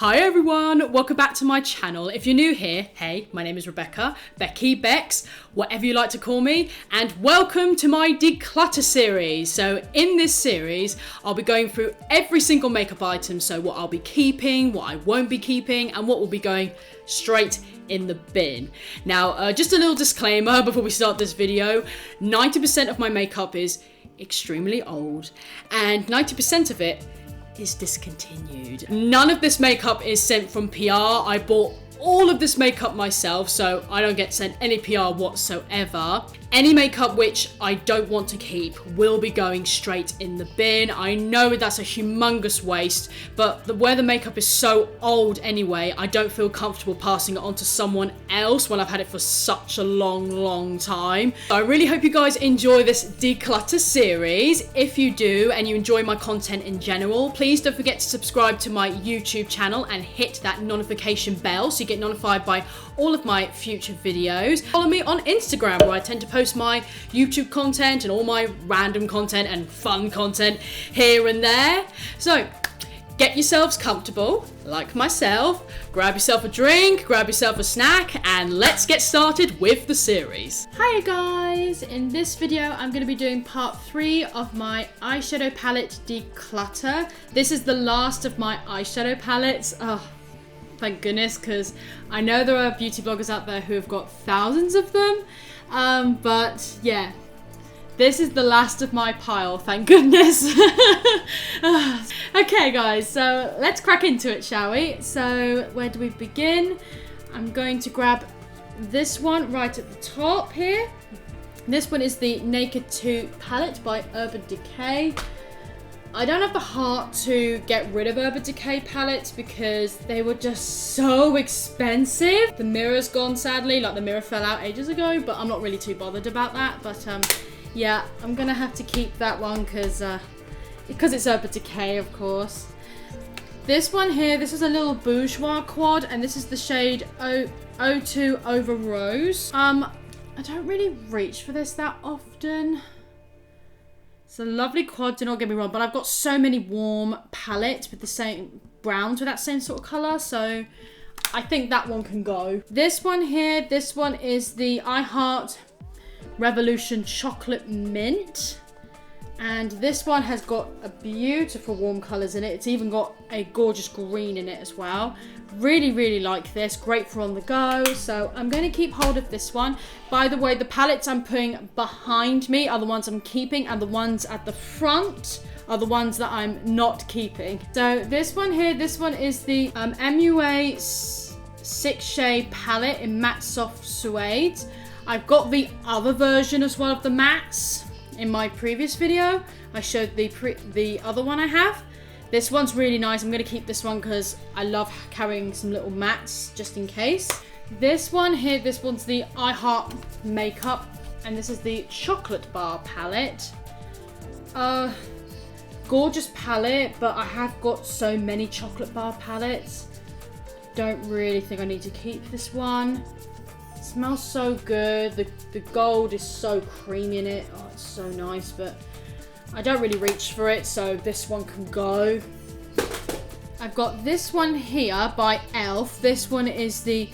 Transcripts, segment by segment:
Hi everyone, welcome back to my channel. If you're new here, hey, my name is Rebecca, Becky, Bex, whatever you like to call me, and welcome to my Declutter series. So in this series, I'll be going through every single makeup item, so what I'll be keeping, what I won't be keeping, and what will be going straight in the bin. Now, just a little disclaimer before we start this video, 90% of my makeup is extremely old, and 90% of it is discontinued. None of this makeup is sent from PR. I bought all of this makeup myself, so I don't get sent any PR whatsoever. Any makeup which I don't want to keep will be going straight in the bin. I know that's a humongous waste, but where the makeup is so old anyway, I don't feel comfortable passing it on to someone else when I've had it for such a long time. I really hope you guys enjoy this declutter series. If you do and you enjoy my content in general, please don't forget to subscribe to my YouTube channel and hit that notification bell so you get notified by all of my future videos. Follow me on Instagram, where I tend to post my YouTube content and all my random content and fun content here and there. So get yourselves comfortable, like myself, grab yourself a drink, grab yourself a snack, and let's get started with the series. Hi guys, in this video I'm going to be doing part 3 of my eyeshadow palette declutter. This is the last of my eyeshadow palettes. Oh, thank goodness, because I know there are beauty bloggers out there who have got thousands of them, but yeah, this is the last of my pile, thank goodness. Okay guys, so let's crack into it, shall we? So where do we begin? I'm going to grab this one right at the top here. This one is the Naked 2 palette by Urban Decay. I don't have the heart to get rid of Urban Decay palettes because they were just so expensive. The mirror's gone, sadly, like the mirror fell out ages ago, but I'm not really too bothered about that. But yeah, I'm gonna have to keep that one because it's Urban Decay, of course. This one here, this is a little bourgeois quad, and this is the shade 02 Over Rose. I don't really reach for this that often. It's a lovely quad, do not get me wrong, but I've got so many warm palettes with the same browns with that same sort of colour, so I think that one can go. This one here, this one is the I Heart Revolution Chocolate Mint. And this one has got a beautiful warm colours in it. It's even got a gorgeous green in it as well. Really like this. Great for on the go. So I'm going to keep hold of this one. By the way, the palettes I'm putting behind me are the ones I'm keeping, and the ones at the front are the ones that I'm not keeping. So this one here, this one is the MUA 6 Shade palette in Matte Soft Suede. I've got the other version as well of the mattes. In my previous video, I showed the other one I have. This one's really nice. I'm going to keep this one because I love carrying some little mattes just in case. This one here, this one's the I Heart Makeup, and this is the Chocolate Bar palette. Gorgeous palette, but I have got so many Chocolate Bar palettes. Don't really think I need to keep this one. It smells so good. The gold is so creamy in it. Oh, it's so nice, but I don't really reach for it, so this one can go. I've got this one here by e.l.f. This one is the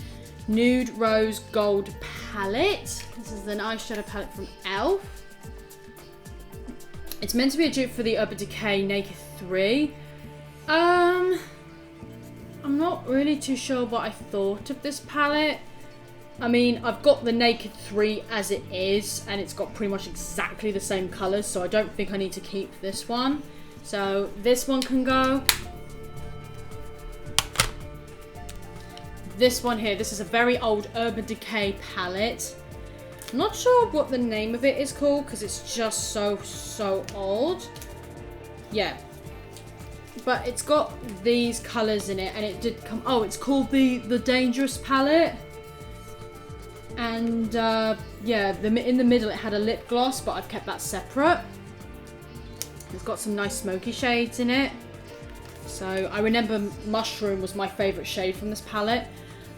Nude Rose Gold palette. This is an eyeshadow palette from e.l.f. It's meant to be a dupe for the Urban Decay Naked 3. I'm not really too sure what I thought of this palette. I mean, I've got the Naked 3 as it is, and it's got pretty much exactly the same colours, so I don't think I need to keep this one. So this one can go. This one here, this is a very old Urban Decay palette. I'm not sure what the name of it is called because it's just so old. Yeah. But it's got these colours in it, and it did come... Oh, it's called the Dangerous palette. And yeah, in the middle it had a lip gloss, but I've kept that separate. It's got some nice smoky shades in it. So I remember Mushroom was my favourite shade from this palette.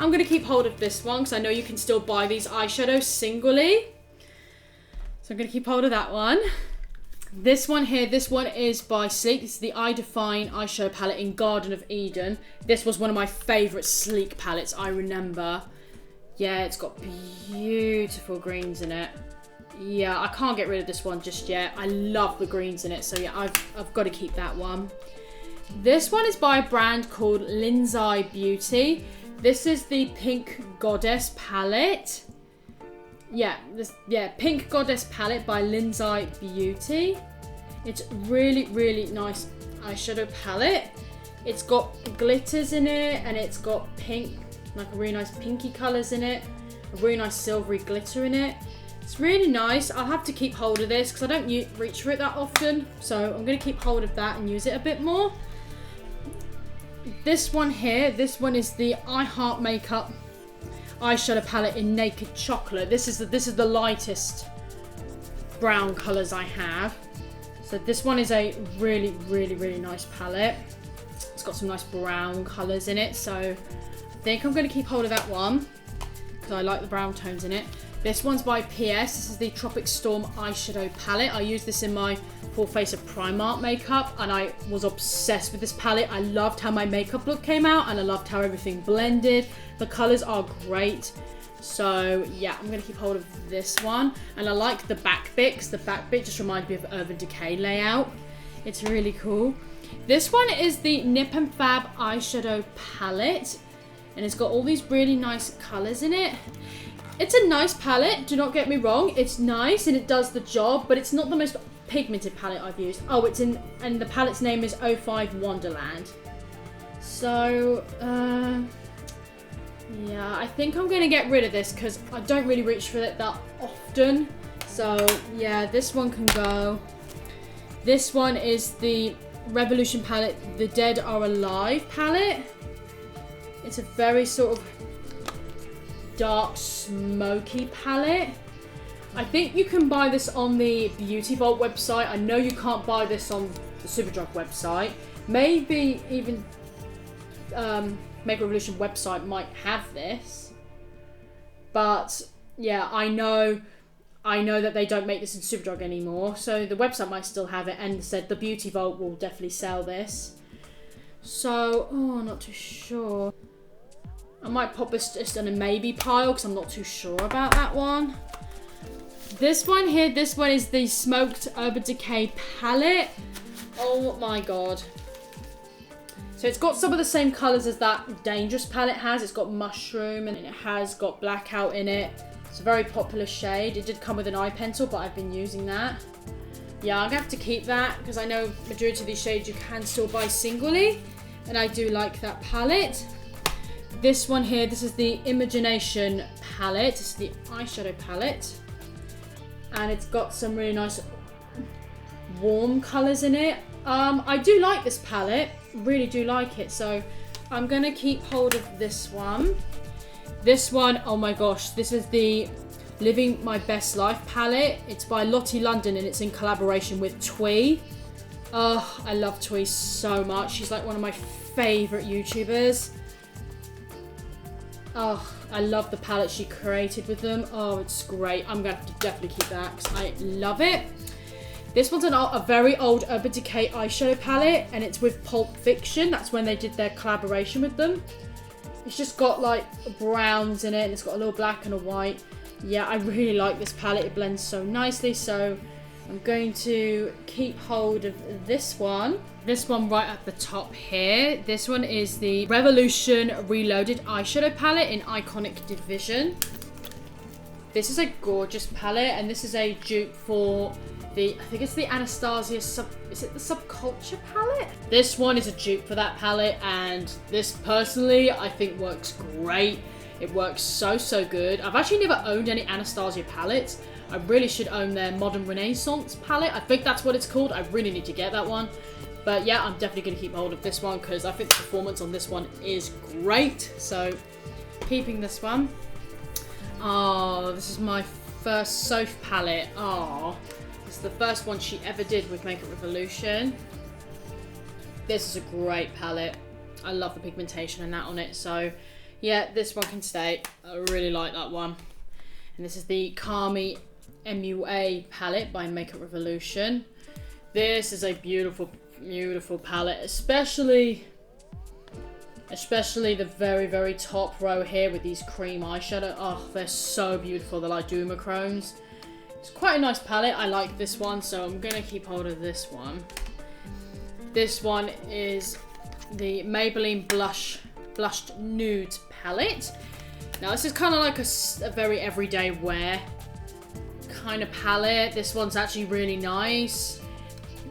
I'm going to keep hold of this one because I know you can still buy these eyeshadows singly. So I'm going to keep hold of that one. This one here, this one is by Sleek. This is the I Define eyeshadow palette in Garden of Eden. This was one of my favourite Sleek palettes, I remember. Yeah, it's got beautiful greens in it. Yeah, I can't get rid of this one just yet. I love the greens in it, so yeah, I've got to keep that one. This one is by a brand called Lindsay Beauty. This is the Pink Goddess palette. Yeah, Pink Goddess palette by Lindsay Beauty. It's really, really nice eyeshadow palette. It's got glitters in it, and it's got pink, like a really nice pinky colours in it. A really nice silvery glitter in it. It's really nice. I'll have to keep hold of this because I don't reach for it that often. So I'm going to keep hold of that and use it a bit more. This one here, this one is the I Heart Makeup eyeshadow palette in Naked Chocolate. This is the lightest brown colours I have. So this one is a really, really, really nice palette. It's got some nice brown colours in it. So I think I'm going to keep hold of that one because I like the brown tones in it. This one's by PS. This is the Tropic Storm eyeshadow palette. I use this in my full face of Primark makeup and I was obsessed with this palette. I loved how my makeup look came out and I loved how everything blended. The colours are great. So yeah, I'm going to keep hold of this one. And I like the back bit because the back bit just reminds me of Urban Decay layout. It's really cool. This one is the Nippon Fab eyeshadow palette. And it's got all these really nice colours in it. It's a nice palette, do not get me wrong. It's nice and it does the job, but it's not the most pigmented palette I've used. Oh, it's in, and the palette's name is 05 Wonderland. So, yeah, I think I'm going to get rid of this because I don't really reach for it that often. So, yeah, this one can go. This one is the Revolution palette, The Dead Are Alive palette. It's a very sort of dark smoky palette. I think you can buy this on the Beauty Vault website. I know you can't buy this on the Superdrug website. Maybe even Make Revolution website might have this. But yeah, I know that they don't make this in Superdrug anymore. So the website might still have it and said the Beauty Vault will definitely sell this. So, oh, not too sure. I might pop this just in a maybe pile because I'm not too sure about that one. This one here, this one is the Smoked Urban Decay palette. Oh my god. So it's got some of the same colours as that Dangerous palette has. It's got mushroom and it has got blackout in it. It's a very popular shade. It did come with an eye pencil, but I've been using that. Yeah, I'm going to have to keep that because I know majority of these shades you can still buy singly. And I do like that palette. This one here, this is the Imagination palette. This is the eyeshadow palette. And it's got some really nice warm colours in it. I do like this palette. Really do like it. So I'm going to keep hold of this one. This one, oh my gosh. This is the Living My Best Life palette. It's by Lottie London and it's in collaboration with Twee. Oh, I love Twee so much. She's like one of my favourite YouTubers. Oh, I love the palette she created with them. Oh, it's great. I'm going to have to definitely keep that because I love it. This one's a very old Urban Decay eyeshadow palette and it's with Pulp Fiction. That's when they did their collaboration with them. It's just got like browns in it and it's got a little black and a white. Yeah, I really like this palette. It blends so nicely. So I'm going to keep hold of this one. This one right at the top here. This one is the Revolution Reloaded eyeshadow palette in Iconic Division. This is a gorgeous palette and this is a dupe for the, I think it's the Anastasia is it the Subculture palette? This one is a dupe for that palette and this personally I think works great. It works so good. I've actually never owned any Anastasia palettes. I really should own their Modern Renaissance palette. I think that's what it's called. I really need to get that one. But yeah, I'm definitely going to keep hold of this one because I think the performance on this one is great. So, keeping this one. Oh, this is my first Soph palette. Oh, this is the first one she ever did with Makeup Revolution. This is a great palette. I love the pigmentation and that on it. So, yeah, this one can stay. I really like that one. And this is the Kami MUA palette by Makeup Revolution. This is a beautiful, beautiful palette, especially the very, very top row here with these cream eyeshadow. Oh, they're so beautiful. They're like duochromes. It's quite a nice palette. I like this one, so I'm gonna keep hold of this one. This one is the Maybelline Blushed Nude palette. Now this is kind of like a very everyday wear kind of palette. This one's actually really nice.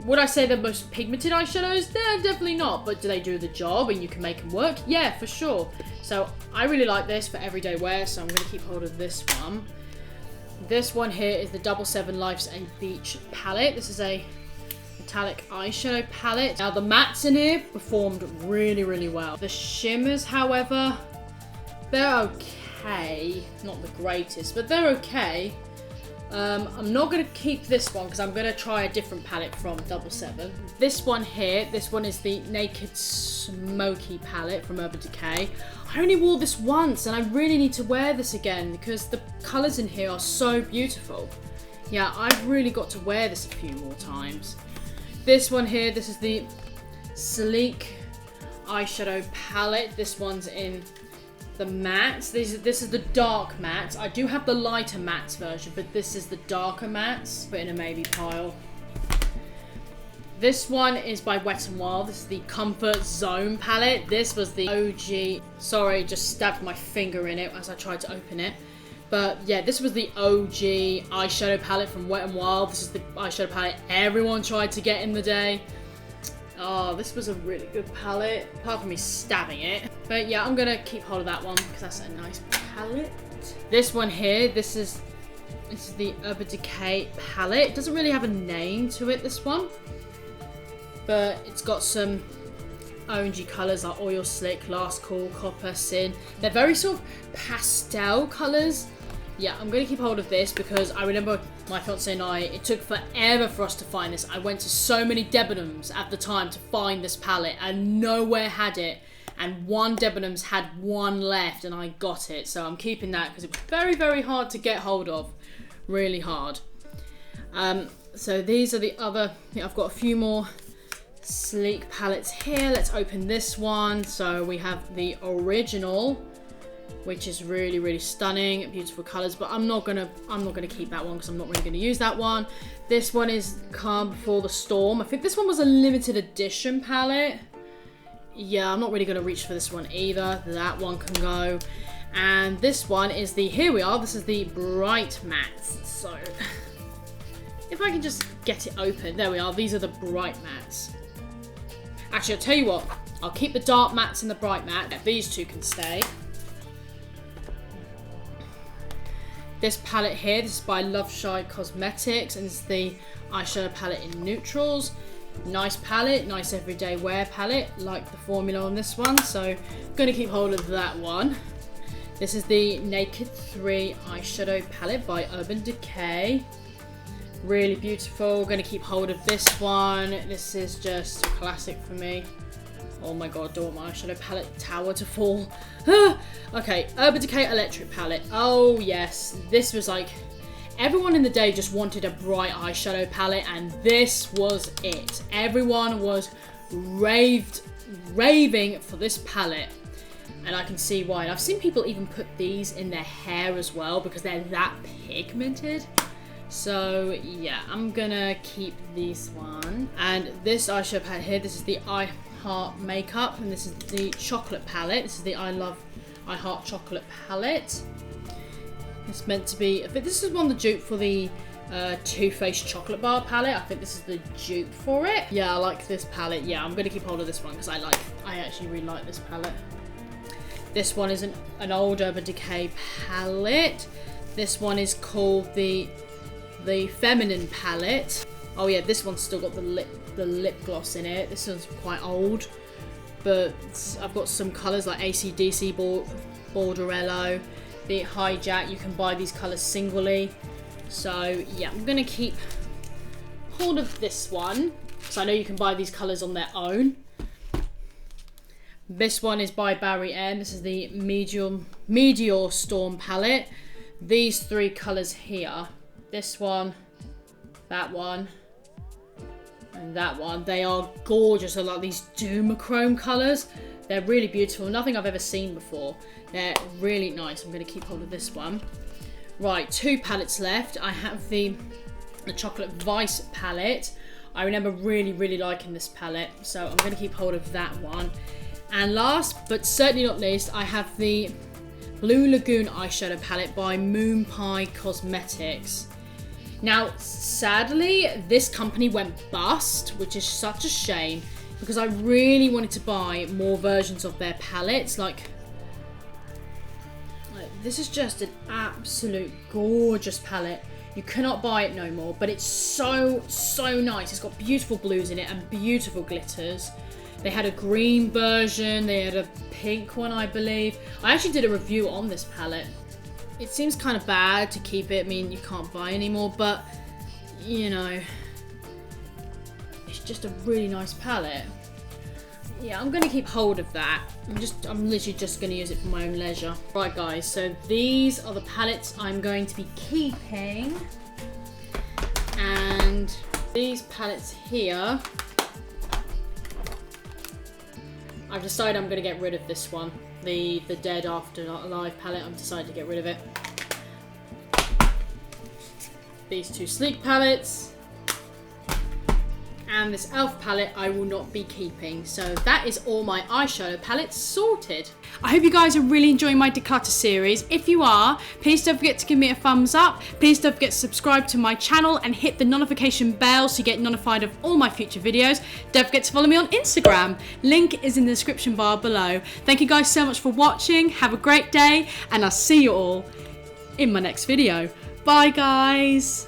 Would I say the most pigmented eyeshadows? They're definitely not, but do they do the job and you can make them work? Yeah, for sure. So I really like this for everyday wear, so I'm going to keep hold of this one. This one here is the 77 Life's a Beach palette. This is a metallic eyeshadow palette. Now the mattes in here performed really, really well. The shimmers, however, they're okay. Not the greatest, but they're okay. I'm not going to keep this one because I'm going to try a different palette from 77. This one here, this one is the Naked Smoky palette from Urban Decay. I only wore this once and I really need to wear this again because the colours in here are so beautiful. Yeah, I've really got to wear this a few more times. This one here, this is the Sleek eyeshadow palette. This one's in the mattes. This is the dark mattes. I do have the lighter mattes version, but this is the darker mattes. Put in a maybe pile. This one is by Wet n Wild. This is the Comfort Zone palette. This was the OG. Sorry, just stabbed my finger in it as I tried to open it. But yeah, this was the OG eyeshadow palette from Wet n Wild. This is the eyeshadow palette everyone tried to get in the day. Oh, this was a really good palette, apart from me stabbing it. But yeah, I'm gonna keep hold of that one because that's a nice palette. This one here, this is the Urban Decay palette. It doesn't really have a name to it, this one. But it's got some OG colours like Oil Slick, Last Call, Copper, Sin. They're very sort of pastel colours. Yeah, I'm going to keep hold of this because I remember my fiance and I, it took forever for us to find this. I went to so many Debenhams at the time to find this palette and nowhere had it. And one Debenhams had one left and I got it. So I'm keeping that because it was very, very hard to get hold of. Really hard. So these are the other, I've got a few more sleek palettes here. Let's open this one. So we have the original, which is really, really stunning, beautiful colors, but I'm not gonna keep that one because I'm not really gonna use that one. This one is Calm Before the Storm. I think this one was a limited edition palette. Yeah, I'm not really gonna reach for this one either. That one can go. And this one is the, here we are, this is the Bright Mattes. So, if I can just get it open, there we are, these are the Bright Mattes. Actually, I'll tell you what, I'll keep the dark mattes and the bright matte. These two can stay. This palette here, this is by Love Shy Cosmetics, and it's the eyeshadow palette in neutrals. Nice palette, nice everyday wear palette, like the formula on this one, so I'm going to keep hold of that one. This is the Naked 3 eyeshadow palette by Urban Decay. Really beautiful, going to keep hold of this one. This is just a classic for me. Oh my god, don't want my eyeshadow palette tower to fall. Okay, Urban Decay Electric palette. Oh yes, this was like, everyone in the day just wanted a bright eyeshadow palette and this was it. Everyone was raving for this palette. And I can see why. And I've seen people even put these in their hair as well because they're that pigmented. So yeah, I'm gonna keep this one. And this eyeshadow palette here, this is the I Heart Makeup, and this is the chocolate palette. This is the I Heart Chocolate palette. It's meant to be, I think this is one of the dupe for the Too Faced Chocolate Bar palette. I think this is the dupe for it. Yeah, I like this palette. Yeah, I'm gonna keep hold of this one because I actually really like this palette. This one is an old Urban Decay palette. This one is called the Feminine palette. Oh yeah, this one's still got the lip gloss in it. This one's quite old, but I've got some colours like AC/DC, Borderello, the Hijack. You can buy these colours singly. So yeah, I'm gonna keep hold of this one because I know you can buy these colours on their own. This one is by Barry M. This is the Meteor Storm palette. These three colours here. This one, that one, and that one. They are gorgeous. They're like these duochrome colours. They're really beautiful. Nothing I've ever seen before. They're really nice. I'm going to keep hold of this one. Right, 2 palettes left. I have the Chocolate Vice palette. I remember really liking this palette, so I'm going to keep hold of that one. And last but certainly not least, I have the Blue Lagoon eyeshadow palette by Moon Pie Cosmetics. Now, sadly, this company went bust, which is such a shame, because I really wanted to buy more versions of their palettes. Like this is just an absolute gorgeous palette. You cannot buy it no more, but it's so nice. It's got beautiful blues in it and beautiful glitters. They had a green version, they had a pink one, I believe. I actually did a review on this palette. It seems kind of bad to keep it. I mean, you can't buy anymore, but you know, it's just a really nice palette. Yeah, I'm gonna keep hold of that. I'm literally just gonna use it for my own leisure. Right guys, so these are the palettes I'm going to be keeping. And these palettes here, I've decided I'm gonna get rid of this one. The Dead After Alive palette, I've decided to get rid of it. These 2 Sleek palettes. And this e.l.f. palette I will not be keeping. So that is all my eyeshadow palettes sorted. I hope you guys are really enjoying my declutter series. If you are, please don't forget to give me a thumbs up. Please don't forget to subscribe to my channel and hit the notification bell so you get notified of all my future videos. Don't forget to follow me on Instagram. Link is in the description bar below. Thank you guys so much for watching. Have a great day, and I'll see you all in my next video. Bye guys.